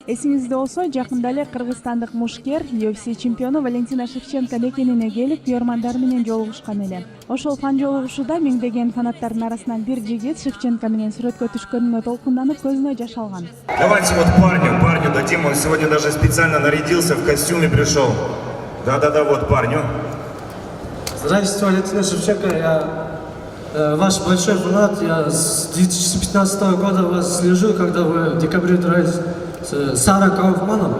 Эсиңизде болсо, жакында эле кыргызстандык мушкер UFC чемпиону Валентина Шевченко мекенине келип, күйөрмандар менен жолугушкан эле. Ошол фан жолугушууда миңдеген фанаттардын арасынан бир жигит Шевченко менен сүрөткө түшкөнүнө толкунданып, көзүнө жаш алган. Давайте вот парню дадим, он сегодня даже специально нарядился, в костюме пришел. Да-да-да, вот парню. Здравствуйте, Валентина Шевченко, я ваш большой фанат, я с 2015 года вас слежу, когда вы в декабре дрались с Сарой Кауфманом.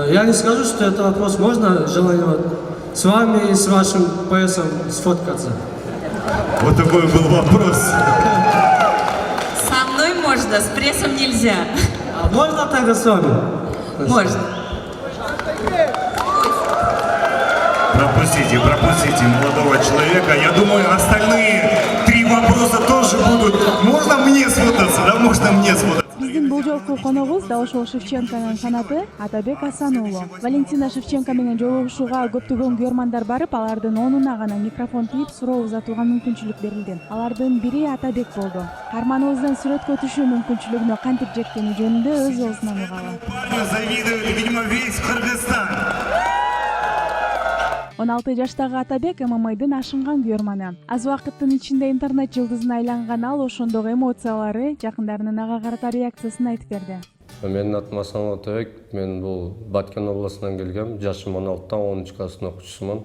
Я не скажу, что это вопрос, можно желание с вами и с вашим поясом сфоткаться? Вот такой был вопрос. Со мной можно, с прессом нельзя. А можно тогда с вами? Можно. Пропустите молодого человека. Я думаю, остальные 3 вопроса тоже будут. Можно мне сфотаться, да? Можно мне сфотаться. Биздин бул жолку коногубуз да ошол Шевченконун фанаты Атабек Асан уулу. Валентина Шевченко менен жолугушууга көптөгөн күйөрмандар барып, алардын онуна гана микрофон тийип суроо узатууга мүмкүнчүлүк берилген. Алардын бири Атабек болду. Каарманыбыздын сүрөткө түшүү мүмкүнчүлүгүнө кантип жеткени жөнүндө өз оозунан угалы. Завидует, видимо, весь Кыргызстан. 16 жаштагы Атабек ММА'дын ашынган күйөрманы. Аз убакыттын ичинде интернет жылдызына айланган ал ошондогу эмоциялары, жакындарынын ага карата реакциясын айтып берди. Менин атым Асан Атабек, мен бул Баткен областынан келгем, жашым 16-тан 10 класстын окуучусумун.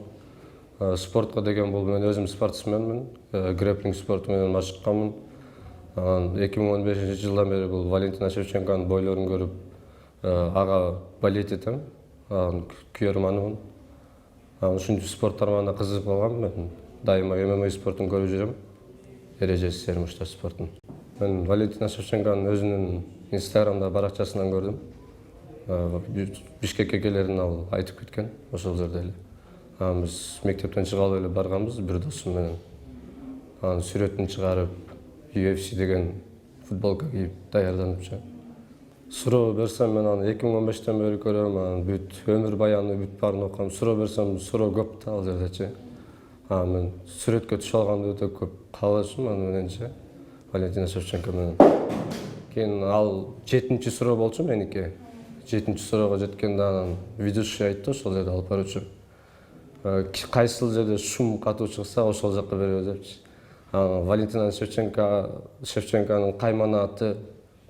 Спортко деген бул мен өзүм спортсменмин, грэпплинг спорту менен машыкканмын. 2015 жылдан бери бул Валентина Шевченконун бойлорун көрүп, ага балет этем, күйөрманымын. Ушунчу спорт тармагына кызыгып калгам, мен дайыма ММА спортун көрүп жүрөм. Эрежеси сермуштар спортун. Мен Валентина Шевченконун өзүнүн Инстаграмда баракчасынан көрдүм. Бишкекке келерин ал айтып кеткен, ошол жерде эле. Биз мектептен чыгалы эле барганбыз бир досум менен. Анын сүрөтүн чыгарып, UFC деген футболка кийип даярданыпчы. Суроо берсем мен аны 2015-тен бери көрөм, анын бүт өмүр баяны бүт баарын окуям. Суроо берсем, суроо көп да ал жердечи. Мен сүрөткө түшө алганды өтө көп каалашым аны мененчи. Валентина Шевченко менен. Кийин ал 7-чи суроо болчу меники. 7-чи суроого жеткенде анан ведущий айтты, ошол жерде алып баруучу. Кайсыл жерде шум катуу чыкса, ошол жакка беребиз депчи. Валентина Шевченконун каймана аты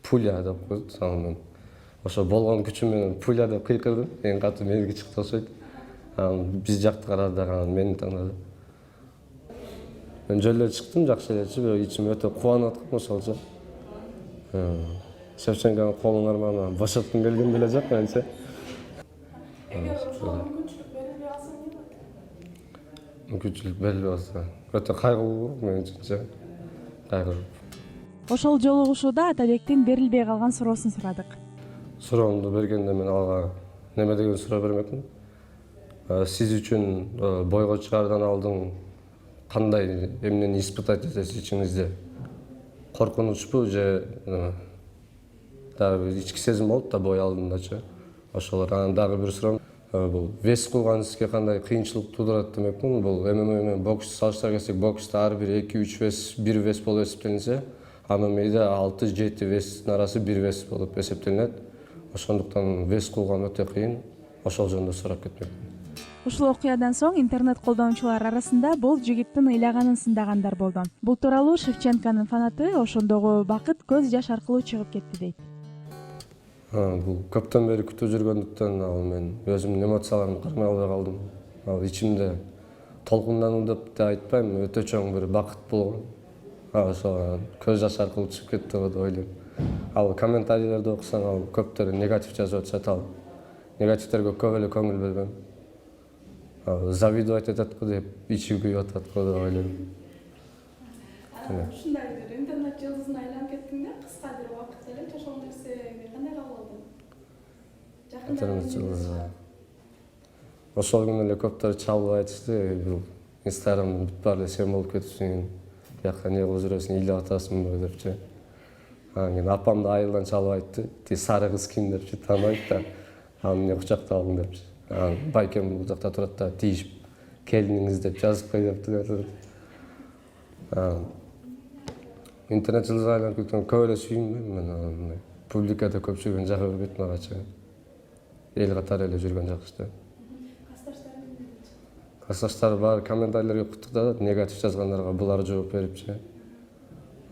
Пуля деп койду. Мен ошо болгон күчүм менен Пуля деп кыйкырдым. Эң катуу меники чыкты окшойт. Биз жакты карады, мени тандады. Мен жолдо чыктым, жакшы элечи, ичим өтө кубанып аткам ошолчу. Шевченконун колун армаган бошоткум келген деле жок менчи. Мүмкүнчүлүк берилбей калса, өтө кайгылуу мен үчүнчү. Кайгылуу. Ошол жолугушууда Атабектин берилбей калган суроосун сурадык. Суроомду бергенде мен ага неме деген суроо бермекмин. Сиз үчүн бойго чыгаардан алдын кандай эмнени испытать этесиз ичиңизде? Коркунучпу же дагы ички сезим болот да бой алдындачы. Ошолор анан дагы бир суроом, бул вес кылган сизге кандай кыйынчылык туудурат демекмин. Бул ММА менен бокс салыштыра келсек, бокста ар бир 2-3 вес, 1 вес болуп эсептелинсе, ММА'да 6-7 вестин арасы 1 вес болуп эсептелинет. Ошондуктан вес кылган өтө кыйын. Ошол жөнүндө сурап кетмекмин. Ушул окуядан соң интернет колдонуучулар арасында бул жигиттин ыйлаганын сындагандар болду. Бул тууралуу Шевченконун фанаты ошондогу бакыт көз жаш аркылуу чыгып кетти дейт. Бул көптөн бери күтүп жүргөндүктөн мен өзүмдүн эмоцияларымды кармай албай калдым. Ичимде толкундануу деп да айтпайм, өтө чоң бир бакыт болгон. Ошол көз жаш аркылуу чыгып кетти деп ойлойм. Ал комментарийлерди окусаң, көптөр негатив жазып атышат, ал негативтерге көп эле көңүл бербейм. Завидовать этет го деп, ичи күйүп атат го деп ойлойм. Ушундай бир интернет жылдызына айланып кеттиң да, кыска бир убакытта эле ошол нерсеге кандай кабыл алдың? Интернет жылдызы. Ошол күнү эле көптөр чалып айтышты, бул Инстаграмдын бүт баары сен болуп кетипсиң, бияка эмне кылып жүрөсүң, ыйлап атасыңбы депчи. Кийин апам да айылдан чалып айтты, ти сары кыз ким депчи, тааныбайт да, эмне кучактап алдың депчи. Байкем бул жакта турат да, тийишип келиниңиз деп жазып кой депти. Интернет жылдызына айланып кеткен көп эле сүйүнбөйм мен. публикада көпчүлүгүн жага бербейт магачы. Эл катары эле жүргөн жакшы да. Классташтар бар, комментарийлерге куттуктап, негатив жазгандарга булар жооп берипчи.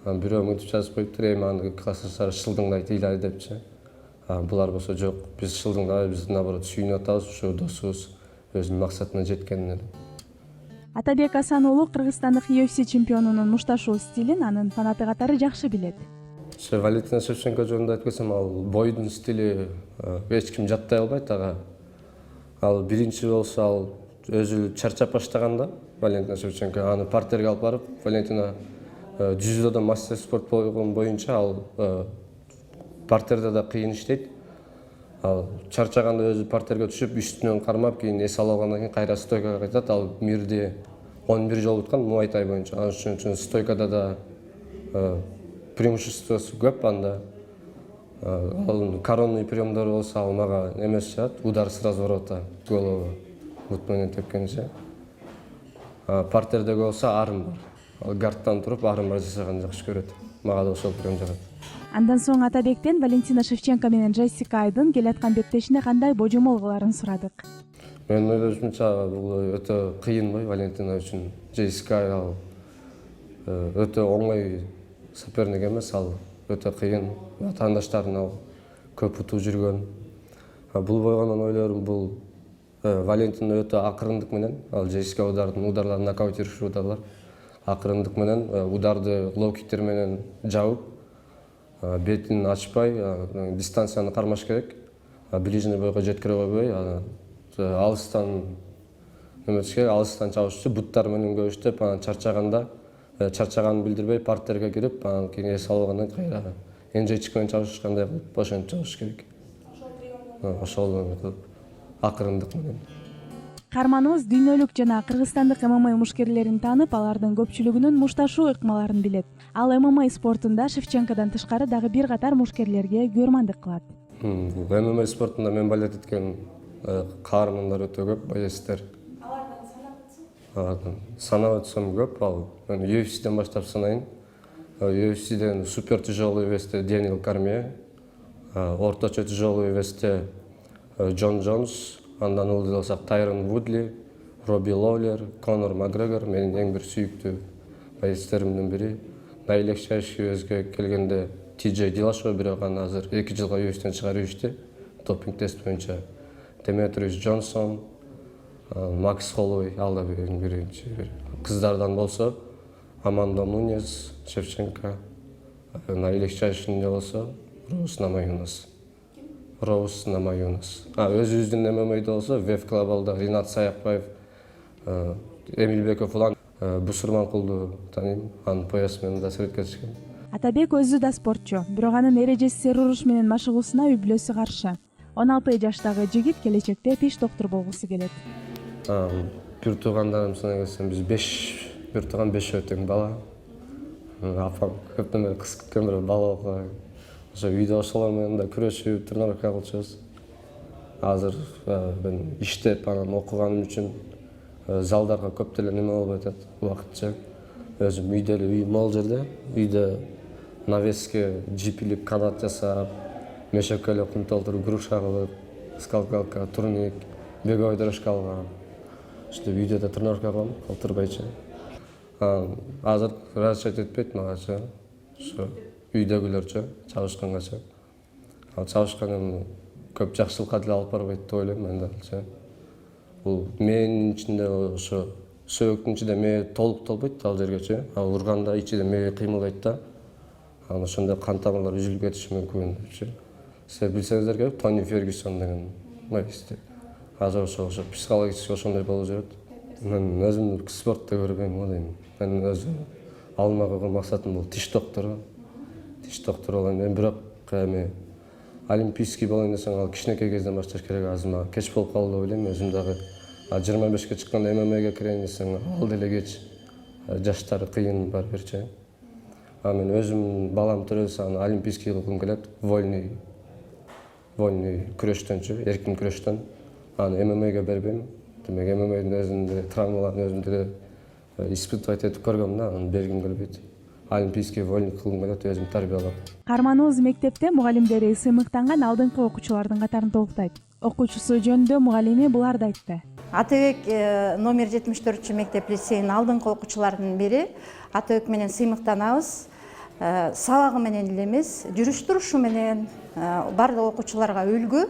Бирөө мынтип жазып коюптур, маны классташтар шылдыңдайт, ыйлайт депчи. Булар болсо жок, биз шылдыңдабайбыз, биз наоборот сүйүнүп атабыз, ушу досубуз өзүнүн максатына жеткенине. Атабек Асан уулу кыргызстандык UFC чемпионунун мушташуу стилин анын фанаты катары жакшы билет. Валентина Шевченко жөнүндө айтып кетсем, ал бойдун стили эч ким жаттай албайт ага. Ал биринчи болсо ал өзү чарчап баштаганда Валентина Шевченко аны партерге алып барып, Валентина жүзүүдө мастер спорт болгон боюнча ал партерде да кыйын иштейт. Ал чарчаганда өзү партерге түшүп, үстүнөн кармап, кийин эс алып алгандан кийин кайра стойкага кайтат. Ал мирди 11 жолу уткан муайтай боюнча. Ал үчүн стойкада да преимуществосу көп анда. Ал коронный приемдор болсо ал мага эмес чыгат, удар с разворота голову бут менен тепкенче. Партердеги болсо арым бар. Ал гарттан туруп арым бар жасаганды жакшы көрөт. Мага да ошол прием жагат. Андан соң Атабектен Валентина Шевченко менен Джессика Айдын келаткан беттешине кандай божомол кыларын сурадык. Менин ойлошумча бул өтө кыйын бой Валентина үчүн. Джессика ал өтө оңой соперник эмес, ал өтө кыйын. Атаандаштарын ал көп утуп жүргөн. Бул бойгондон ойлорум бул Валентина өтө акырындык менен, ал Джессика ударларын нокаутирующий ударлар. Акырындык менен ударды лоу-киктер менен жабып, бетин ачпай, дистанцияны кармаш керек. Ближний бойго жеткире койбой, алыстан алыстан чабышчу, буттар менен көбүштөп, чарчаганда чарчаганын билдирбей партерге кирип, кийин эс алгандан кийин кайра энжечик менен чабышкандай кылып бошонуп чабыш керек. Ошол акырындык менен. Каарманыбыз дүйнөлүк жана кыргызстандык ММА мушкерлерин таанып, алардын көпчүлүгүнүн мушташуу ыкмаларын билет. Ал ММА спортунда Шевченкодон тышкары дагы бир катар мушкерлерге күбөрмандык кылат. ММА спортунда мен балет эткен каармандар өтө көп, боецтер. Алардан санап өтсөм көп, ал мен UFC'ден баштап санайын. UFC'ден супер тяжелый весте Дэниел Кормье, орточо тяжелый весте Джон Джонс, андан ылдый болсак Тайрон Вудли, Робби Лоулер, Конор Макгрегор менин эң бир сүйүктүү боецтеримдин бири. Наилегчайший веске келгенде TJ Dillashaw, бирок аны азыр 2 жылга UFC'ден чыгарып жиберишти. Допинг тест боюнча Деметриус Джонсон, Макс Холлоуэй, ал да биринчи. Кыздардан болсо Аманда Нунес, Шевченко, наилегчайшийинде болсо Роуз Намаюнас. Өзүбүздүн ММА'да болсо Вев Глобалда Ринат Саякбаев, Эмилбеков улан Бусурманкулду тааныйм, анын поясы менен да суретке түшкөн. Атабек өзү да спортчу, бирок анын эрежеси серуруш менен машыгуусуна үй-бүлөсү каршы. 16 жаштагы жигит келечекте тиш доктуру болгусу келет. Бир туугандарым санай келсем, биз 5 тууган 5 өтөң бала. Апам көптөн бери кыз күткөн бир бала болуп, ошо үйдө ошолор менен да күрөшүп, тренировка кылчубуз. Азыр мен иштеп, анан окуганым үчүн залдарга көп деле неме болбой атат, убакытча. Өзүм үйдө эле үйүм ал жерде, үйдө навеске жипилип, канат жасап, мешөккөлө кум толтуруп, груша кылып, скалкалка, турник, беговой дорожка алгам. Ошто үйдө да тренировка кылам, калтырбайчы. Азыр разрешать этпейт магачы. Ошо үйдөгүлөрчө чабышкангачы. Ал чабышканын көп жакшылыкка деле алып барбайт деп ойлойм мен дагычы. Бул мээнин ичинде ошо сөөктүн ичинде мээ толук толбойт ал жергечи. Ал урганда ичиде мээ кыймылдайт да. Анан ошондо кан тамырлар үзүлүп кетиши мүмкүн депчи. Сиз билсеңиздер керек, Тони Фергюсон деген боецтер. Азыр ошо психологически ошондой болуп жүрөт. Мен өзүмдү спортто көрбөйм го дейм. Мен өзүм алма койгон максатым бул тиш доктору. Тиш доктору болайын дейм, бирок эми олимпийский болайын десең, ал кичинекей кезден башташ керек. Азыр мага кеч болуп калды деп ойлойм. Өзүм дагы 25ке чыкканда ММА'га кирейин десең, ал деле кеч. Жаштары кыйын барбырчы. Мен өзүм балам төрөлсө аны олимпийский кылгым келет. Вольный күрөштөнчү, эркин күрөштөн. Аны ММА'га бербейм. Демек ММА'нын өзүндө травмаларын өзүм деле испытывать этип көргөм да, аны бергим келбейт. олимпийский вольник кылгым келет, өзүм тарбиялап. Каарманыбыз мектепте мугалимдери сыймыктанган алдыңкы окуучулардын катарын толуктайт. Окуучусу жөнүндө мугалими буларды айтты. Атабек номер 74 мектеп лицейинин алдыңкы окуучуларынын бири. Атабек менен сыймыктанабыз. Сабагы менен эле эмес, жүрүш турушу менен бардык окуучуларга үлгү.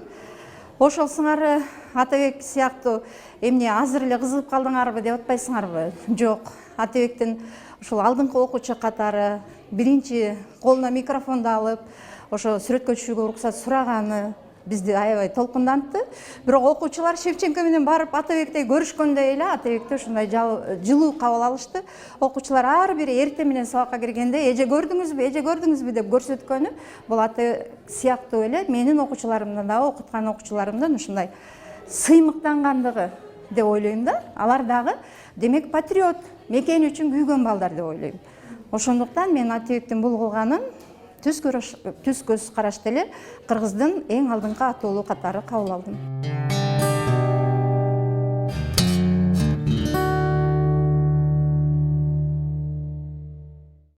Ошол сыңары Атабек сыяктуу эмне азыр эле кызыгып калдыңарбы деп атпайсыңарбы? Жок. Атабектин ушул алдыңкы окуучу катары биринчи колуна микрофонду алып, ошо сүрөткө түшүүгө уруксат сураганы бизди аябай толкундантты. Бирок окуучулар Шевченко менен барып Атабекти көрүшкөндөй эле Атабекти ушундай жылуу кабыл алышты. Окуучулар ар бири эртең менен сабакка киргенде эже көрдүңүзбү деп көрсөткөнү бул Атабек сыяктуу эле менин окуучуларымдан дагы окуткан окуучуларымдын ушундай сыймыктангандыгы деп ойлойм да. Алар дагы демек патриот, мекени үчүн күйгөн балдар деп ойлойм. Ошондуктан мен Атабектин бул кылганын түз көз карашты эле кыргыздын эң алдыңкы атоолуу катары кабыл алдым.